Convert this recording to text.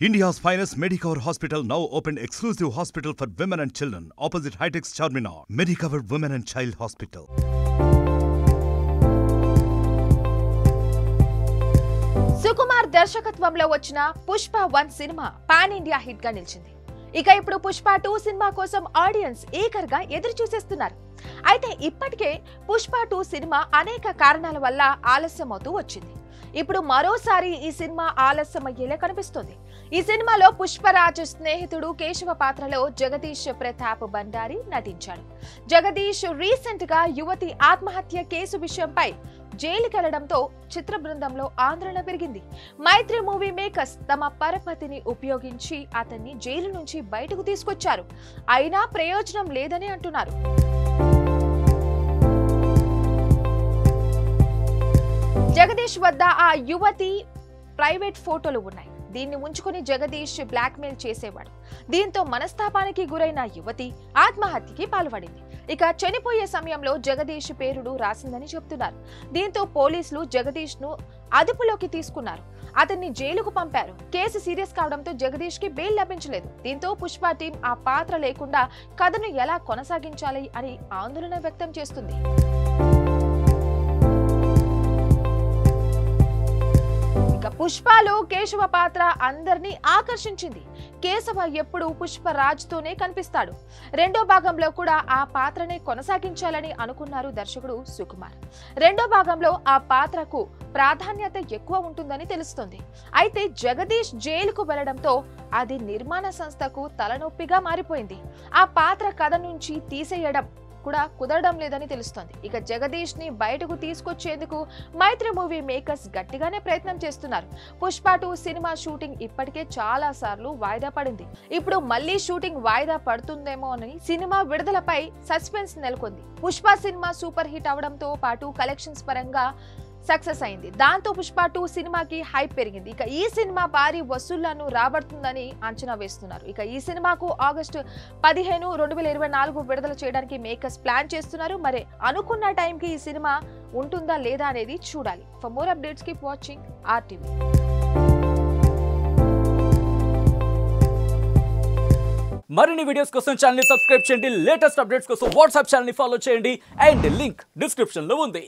India's finest Medicover Hospital now opened exclusive hospital for women and children opposite High-Tech Charminar. Medicover Women and Child Hospital. Sukumar దర్శకత్వంలో వచ్చిన Pushpa 1 cinema pan India hit గా నిలిచింది. ఇక ఇప్పుడు Pushpa 2 cinema కోసం audience ఈగర్గా ఎదురు చూసేస్తున్నారు. అయితే ఇప్పటికే పుష్ప 2 సినిమా అనేక కారణాల వల్ల ఆలస్యమవుతూ వచ్చింది. ఇప్పుడు మరోసారి ఈ సినిమా ఆలస్యమయ్యేలా కనిపిస్తోంది. ఈ సినిమాలో పుష్పరాజ్ స్నేహితుడు కేశవ పాత్రలో జగదీష్ ప్రతాప్ భండారి నటించాడు. జగదీష్ రీసెంట్ గా యువతి ఆత్మహత్య కేసు విషయంపై జైలుకెళ్లడంతో చిత్ర బృందంలో ఆందోళన పెరిగింది. మైత్రి మూవీ మేకర్స్ తమ పరపతిని ఉపయోగించి అతన్ని జైలు నుంచి బయటకు తీసుకొచ్చారు. అయినా ప్రయోజనం లేదని అంటున్నారు. జగదీష్ వద్ద ఆ యువతి ప్రైవేట్ ఫోటోలు ఉన్నాయి. దీన్ని ఉంచుకుని జగదీష్ బ్లాక్మెయిల్ చేసేవాడు. దీంతో మనస్తాపానికి గురైన యువతి ఆత్మహత్యకి పాల్పడింది. ఇక చనిపోయే సమయంలో జగదీష్ పేరును రాసిందని చెప్తున్నారు. దీంతో పోలీసులు జగదీష్ ను అదుపులోకి తీసుకున్నారు. అతన్ని జైలుకు పంపారు. కేసు సీరియస్ కావడంతో జగదీష్ కి బెయిల్ లభించలేదు. దీంతో పుష్ప టీం ఆ పాత్ర లేకుండా కథను ఎలా కొనసాగించాలి అని ఆందోళన వ్యక్తం చేస్తుంది. పుష్పలో కేశవ పాత్ర అందరినీ ఆకర్షించింది. కేశవ ఎప్పుడు పుష్పరాజ్ తోనే కనిపిస్తాడు. రెండో భాగంలో కూడా ఆ పాత్రనే కొనసాగించాలని అనుకున్నారు దర్శకుడు సుకుమార్. రెండో భాగంలో ఆ పాత్రకు ప్రాధాన్యత ఎక్కువ ఉంటుందని తెలుస్తుంది. అయితే జగదీష్ జైలుకు వెళ్లడంతో అది నిర్మాణ సంస్థకు తలనొప్పిగా మారిపోయింది. ఆ పాత్ర కథ నుంచి తీసేయడం కూడా కుదరడం లేదని తెలుస్తోంది. ఇక జగదీష్ ని బయటకు తీసుకొచ్చేందుకు మైత్రి మూవీ మేకర్స్ గట్టిగానే ప్రయత్నం చేస్తున్నారు. పుష్ప 2 సినిమా షూటింగ్ ఇప్పటికే చాలా సార్లు వాయిదా పడింది. ఇప్పుడు మళ్లీ షూటింగ్ వాయిదా పడుతుందేమో అని సినిమా విడుదలపై సస్పెన్స్ నెలకొంది. పుష్ప సినిమా సూపర్ హిట్ అవడంతో పాటు కలెక్షన్స్ పరంగా సక్సెస్ అయింది. దాంతో పుష్ప 2 సినిమాకి హైప్ పెరిగింది. ఇక ఈ సినిమా భారీ వసూళ్లను రాబడుతుందని అంచనా వేస్తున్నారు. ఇక ఈ సినిమాకు ఆగస్టు 15, 2024 విడుదల చేయడానికి మేకర్స్ ప్లాన్ చేస్తున్నారు. మరి అనుకున్న టైంకి ఈ సినిమా ఉంటుందా లేదా అనేది చూడాలి. For more updates keep watching RTV. మరిన్ని వీడియోస్ కోసం ఛానల్ ని సబ్స్క్రైబ్ చేయండి. లేటెస్ట్ అప్డేట్స్ కోసం వాట్సాప్ ఛానల్ ని ఫాలో చేయండి. అండ్ లింక్ డిస్క్రిప్షన్ లో ఉంది.